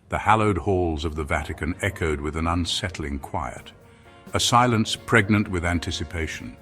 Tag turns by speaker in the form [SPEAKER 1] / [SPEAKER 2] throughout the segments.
[SPEAKER 1] The hallowed halls of the Vatican echoed with an unsettling quiet, a silence pregnant with anticipation.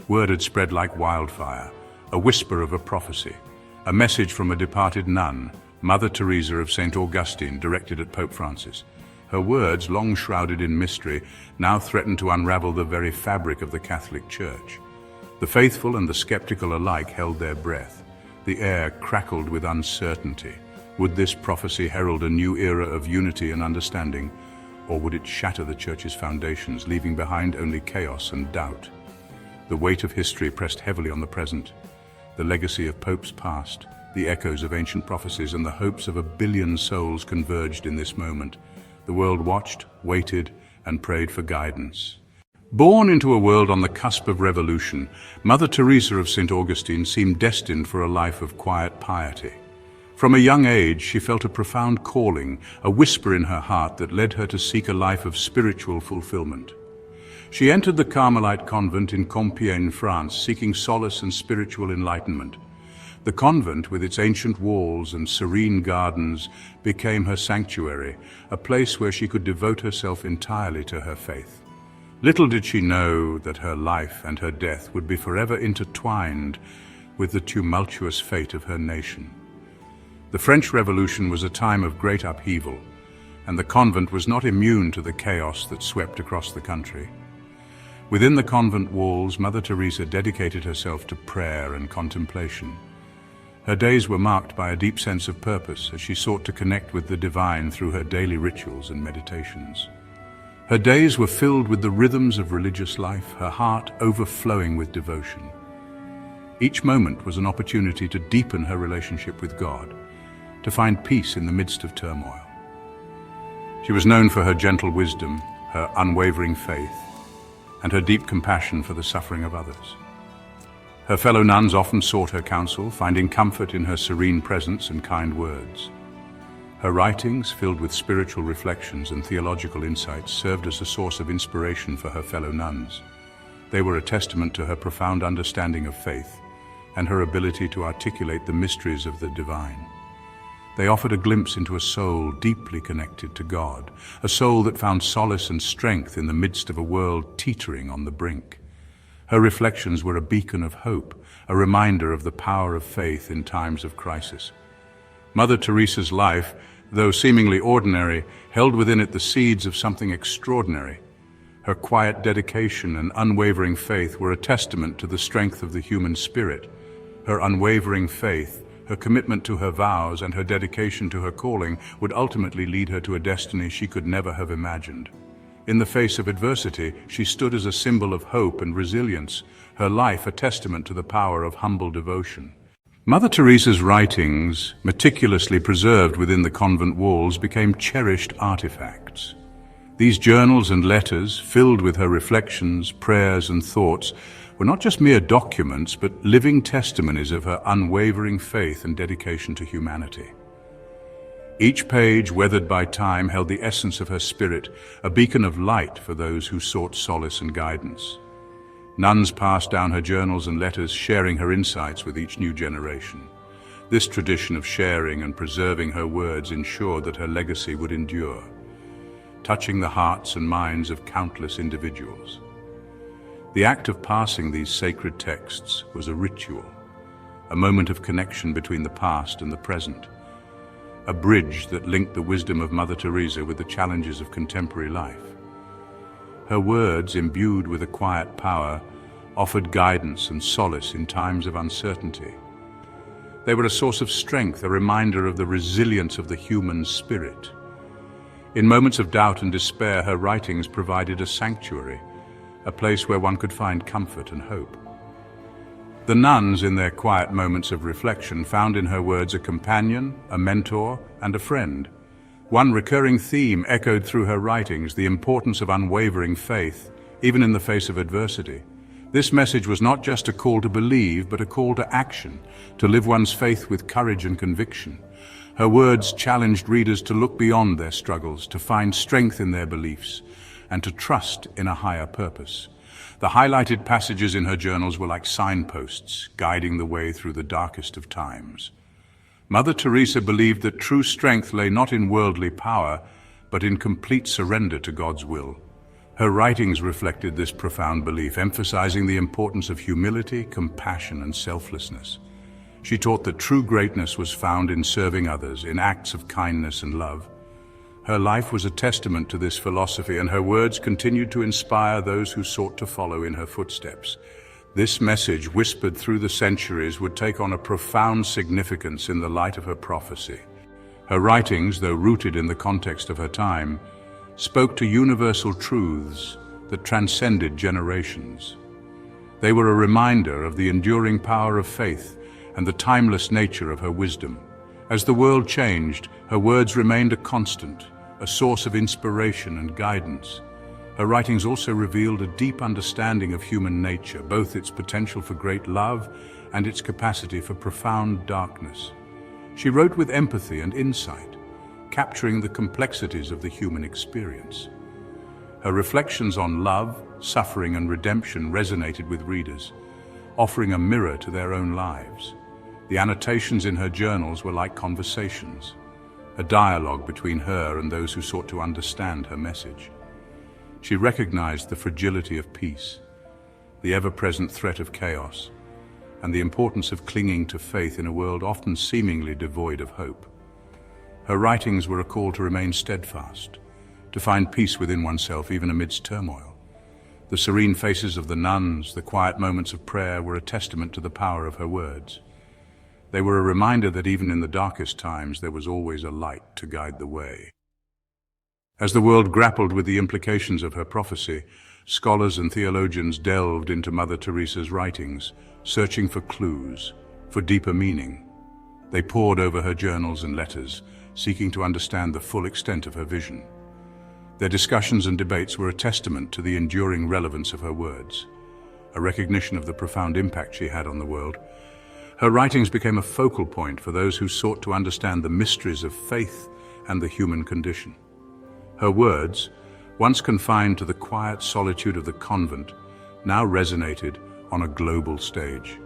[SPEAKER 1] Word had spread like wildfire, a whisper of a prophecy, a message from a departed nun, Mother Teresa of St. Augustine, directed at Pope Francis. Her words, long shrouded in mystery, now threatened to unravel the very fabric of the Catholic Church. The faithful and the skeptical alike held their breath. The air crackled with uncertainty. Would this prophecy herald a new era of unity and understanding, or would it shatter the Church's foundations, leaving behind only chaos and doubt? The weight of history pressed heavily on the present. The legacy of popes past, the echoes of ancient prophecies, and the hopes of 1 billion souls converged in this moment. The world watched, waited, and prayed for guidance. Born into a world on the cusp of revolution, Mother Teresa of St. Augustine seemed destined for a life of quiet piety. From a young age, she felt a profound calling, a whisper in her heart that led her to seek a life of spiritual fulfillment. She entered the Carmelite convent in Compiègne, France, seeking solace and spiritual enlightenment. The convent, with its ancient walls and serene gardens, became her sanctuary, a place where she could devote herself entirely to her faith. Little did she know that her life and her death would be forever intertwined with the tumultuous fate of her nation. The French Revolution was a time of great upheaval, and the convent was not immune to the chaos that swept across the country. Within the convent walls, Mother Teresa dedicated herself to prayer and contemplation. Her days were marked by a deep sense of purpose as she sought to connect with the divine through her daily rituals and meditations. Her days were filled with the rhythms of religious life, her heart overflowing with devotion. Each moment was an opportunity to deepen her relationship with God, to find peace in the midst of turmoil. She was known for her gentle wisdom, her unwavering faith, and her deep compassion for the suffering of others. Her fellow nuns often sought her counsel, finding comfort in her serene presence and kind words. Her writings, filled with spiritual reflections and theological insights, served as a source of inspiration for her fellow nuns. They were a testament to her profound understanding of faith and her ability to articulate the mysteries of the divine. They offered a glimpse into a soul deeply connected to God, a soul that found solace and strength in the midst of a world teetering on the brink. Her reflections were a beacon of hope, a reminder of the power of faith in times of crisis. Mother Teresa's life, though seemingly ordinary, held within it the seeds of something extraordinary. Her quiet dedication and unwavering faith were a testament to the strength of the human spirit. Her unwavering faith, her commitment to her vows, and her dedication to her calling would ultimately lead her to a destiny she could never have imagined. In the face of adversity, she stood as a symbol of hope and resilience, her life a testament to the power of humble devotion. Mother Teresa's writings, meticulously preserved within the convent walls, became cherished artifacts. These journals and letters, filled with her reflections, prayers, and thoughts, were not just mere documents, but living testimonies of her unwavering faith and dedication to humanity. Each page, weathered by time, held the essence of her spirit, a beacon of light for those who sought solace and guidance. Nuns passed down her journals and letters, sharing her insights with each new generation. This tradition of sharing and preserving her words ensured that her legacy would endure, touching the hearts and minds of countless individuals. The act of passing these sacred texts was a ritual, a moment of connection between the past and the present, a bridge that linked the wisdom of Mother Teresa with the challenges of contemporary life. Her words, imbued with a quiet power, offered guidance and solace in times of uncertainty. They were a source of strength, a reminder of the resilience of the human spirit. In moments of doubt and despair, her writings provided a sanctuary, a place where one could find comfort and hope. The nuns, in their quiet moments of reflection, found in her words a companion, a mentor, and a friend. One recurring theme echoed through her writings: the importance of unwavering faith, even in the face of adversity. This message was not just a call to believe, but a call to action, to live one's faith with courage and conviction. Her words challenged readers to look beyond their struggles, to find strength in their beliefs, and to trust in a higher purpose. The highlighted passages in her journals were like signposts, guiding the way through the darkest of times. Mother Teresa believed that true strength lay not in worldly power, but in complete surrender to God's will. Her writings reflected this profound belief, emphasizing the importance of humility, compassion, and selflessness. She taught that true greatness was found in serving others, in acts of kindness and love. Her life was a testament to this philosophy, and her words continued to inspire those who sought to follow in her footsteps. This message, whispered through the centuries, would take on a profound significance in the light of her prophecy. Her writings, though rooted in the context of her time, spoke to universal truths that transcended generations. They were a reminder of the enduring power of faith and the timeless nature of her wisdom. As the world changed, her words remained a constant, a source of inspiration and guidance. Her writings also revealed a deep understanding of human nature, both its potential for great love and its capacity for profound darkness. She wrote with empathy and insight, capturing the complexities of the human experience. Her reflections on love, suffering, and redemption resonated with readers, offering a mirror to their own lives. The annotations in her journals were like conversations, a dialogue between her and those who sought to understand her message. She recognized the fragility of peace, the ever-present threat of chaos, and the importance of clinging to faith in a world often seemingly devoid of hope. Her writings were a call to remain steadfast, to find peace within oneself even amidst turmoil. The serene faces of the nuns, the quiet moments of prayer were a testament to the power of her words. They were a reminder that even in the darkest times there was always a light to guide the way. As the world grappled with the implications of her prophecy, scholars and theologians delved into Mother Teresa's writings, searching for clues, for deeper meaning. They pored over her journals and letters, seeking to understand the full extent of her vision. Their discussions and debates were a testament to the enduring relevance of her words, a recognition of the profound impact she had on the world. Her writings became a focal point for those who sought to understand the mysteries of faith and the human condition. Her words, once confined to the quiet solitude of the convent, now resonated on a global stage.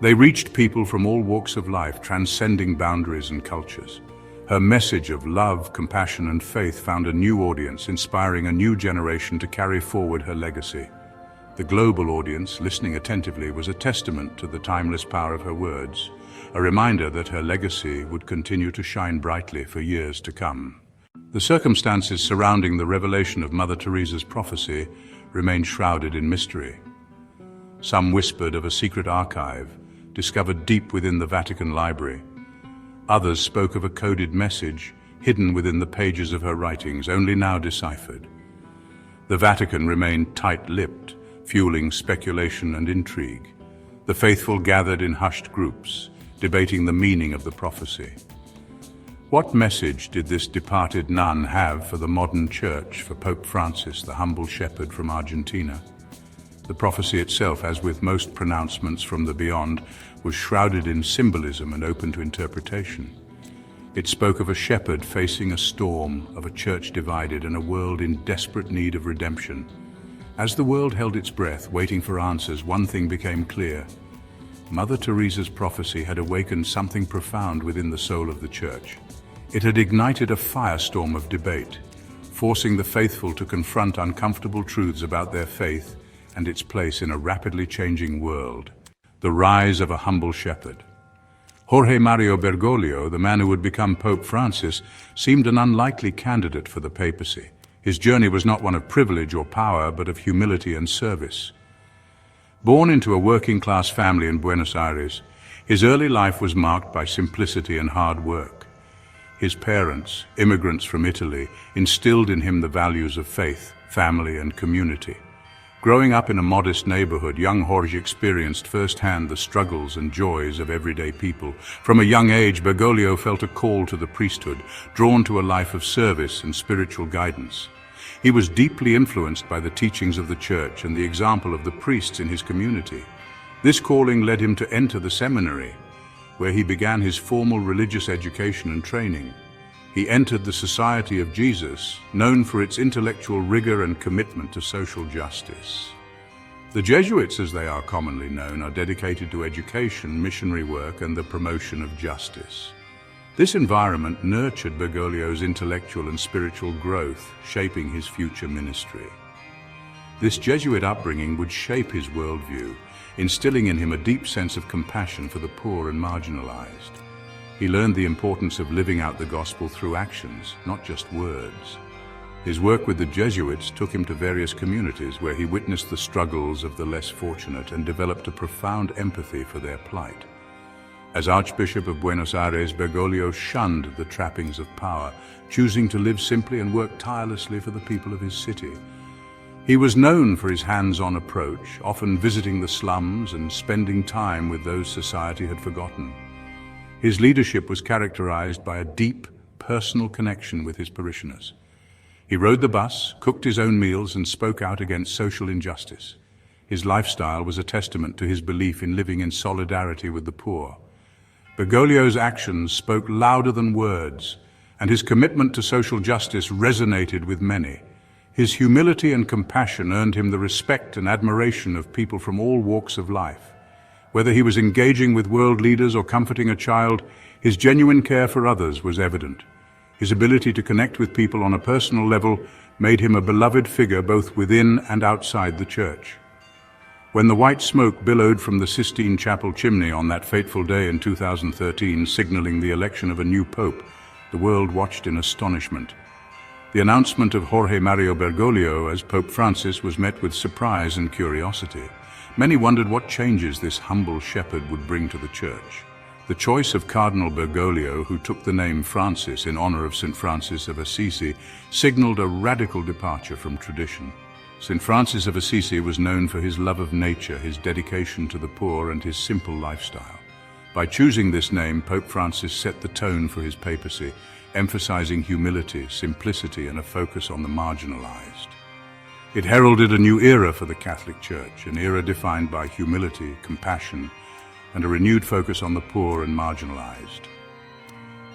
[SPEAKER 1] They reached people from all walks of life, transcending boundaries and cultures. Her message of love, compassion, and faith found a new audience, inspiring a new generation to carry forward her legacy. The global audience, listening attentively, was a testament to the timeless power of her words, a reminder that her legacy would continue to shine brightly for years to come. The circumstances surrounding the revelation of Mother Teresa's prophecy remained shrouded in mystery. Some whispered of a secret archive, discovered deep within the Vatican library. Others spoke of a coded message, hidden within the pages of her writings, only now deciphered. The Vatican remained tight-lipped, fueling speculation and intrigue. The faithful gathered in hushed groups, debating the meaning of the prophecy. What message did this departed nun have for the modern church, for Pope Francis, the humble shepherd from Argentina? The prophecy itself, as with most pronouncements from the beyond, was shrouded in symbolism and open to interpretation. It spoke of a shepherd facing a storm, of a church divided, and a world in desperate need of redemption. As the world held its breath, waiting for answers, one thing became clear. Mother Teresa's prophecy had awakened something profound within the soul of the Church. It had ignited a firestorm of debate, forcing the faithful to confront uncomfortable truths about their faith and its place in a rapidly changing world. The rise of a humble shepherd. Jorge Mario Bergoglio, the man who would become Pope Francis, seemed an unlikely candidate for the papacy. His journey was not one of privilege or power, but of humility and service. Born into a working-class family in Buenos Aires, his early life was marked by simplicity and hard work. His parents, immigrants from Italy, instilled in him the values of faith, family, and community. Growing up in a modest neighborhood, young Jorge experienced firsthand the struggles and joys of everyday people. From a young age, Bergoglio felt a call to the priesthood, drawn to a life of service and spiritual guidance. He was deeply influenced by the teachings of the Church and the example of the priests in his community. This calling led him to enter the seminary, where he began his formal religious education and training. He entered the Society of Jesus, known for its intellectual rigor and commitment to social justice. The Jesuits, as they are commonly known, are dedicated to education, missionary work, and the promotion of justice. This environment nurtured Bergoglio's intellectual and spiritual growth, shaping his future ministry. This Jesuit upbringing would shape his worldview, instilling in him a deep sense of compassion for the poor and marginalized. He learned the importance of living out the gospel through actions, not just words. His work with the Jesuits took him to various communities where he witnessed the struggles of the less fortunate and developed a profound empathy for their plight. As Archbishop of Buenos Aires, Bergoglio shunned the trappings of power, choosing to live simply and work tirelessly for the people of his city. He was known for his hands-on approach, often visiting the slums and spending time with those society had forgotten. His leadership was characterized by a deep, personal connection with his parishioners. He rode the bus, cooked his own meals, and spoke out against social injustice. His lifestyle was a testament to his belief in living in solidarity with the poor. Bergoglio's actions spoke louder than words, and his commitment to social justice resonated with many. His humility and compassion earned him the respect and admiration of people from all walks of life. Whether he was engaging with world leaders or comforting a child, his genuine care for others was evident. His ability to connect with people on a personal level made him a beloved figure both within and outside the church. When the white smoke billowed from the Sistine Chapel chimney on that fateful day in 2013, signaling the election of a new pope, the world watched in astonishment. The announcement of Jorge Mario Bergoglio as Pope Francis was met with surprise and curiosity. Many wondered what changes this humble shepherd would bring to the church. The choice of Cardinal Bergoglio, who took the name Francis in honor of St. Francis of Assisi, signaled a radical departure from tradition. St. Francis of Assisi was known for his love of nature, his dedication to the poor, and his simple lifestyle. By choosing this name, Pope Francis set the tone for his papacy, emphasizing humility, simplicity, and a focus on the marginalized. It heralded a new era for the Catholic Church, an era defined by humility, compassion, and a renewed focus on the poor and marginalized.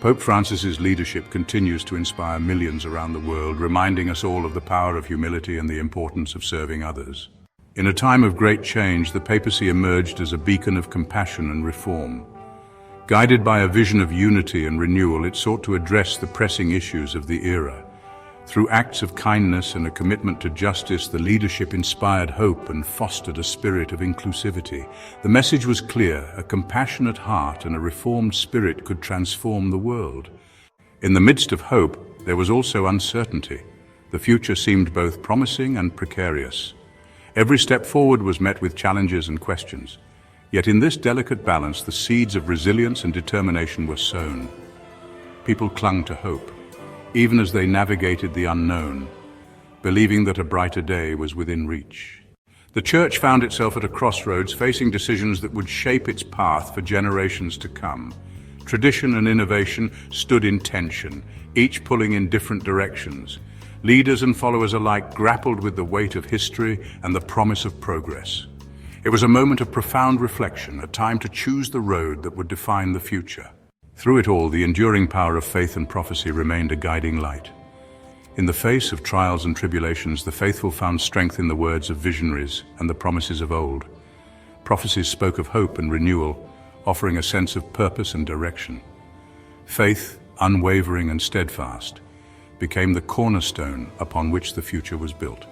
[SPEAKER 1] Pope Francis's leadership continues to inspire millions around the world, reminding us all of the power of humility and the importance of serving others. In a time of great change, the papacy emerged as a beacon of compassion and reform. Guided by a vision of unity and renewal, it sought to address the pressing issues of the era. Through acts of kindness and a commitment to justice, the leadership inspired hope and fostered a spirit of inclusivity. The message was clear: a compassionate heart and a reformed spirit could transform the world. In the midst of hope, there was also uncertainty. The future seemed both promising and precarious. Every step forward was met with challenges and questions. Yet in this delicate balance, the seeds of resilience and determination were sown. People clung to hope, even as they navigated the unknown, believing that a brighter day was within reach. The Church found itself at a crossroads, facing decisions that would shape its path for generations to come. Tradition and innovation stood in tension, each pulling in different directions. Leaders and followers alike grappled with the weight of history and the promise of progress. It was a moment of profound reflection, a time to choose the road that would define the future. Through it all, the enduring power of faith and prophecy remained a guiding light. In the face of trials and tribulations, the faithful found strength in the words of visionaries and the promises of old. Prophecies spoke of hope and renewal, offering a sense of purpose and direction. Faith, unwavering and steadfast, became the cornerstone upon which the future was built.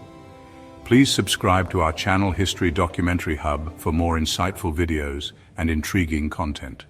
[SPEAKER 1] Please subscribe to our channel History Documentary Hub for more insightful videos and intriguing content.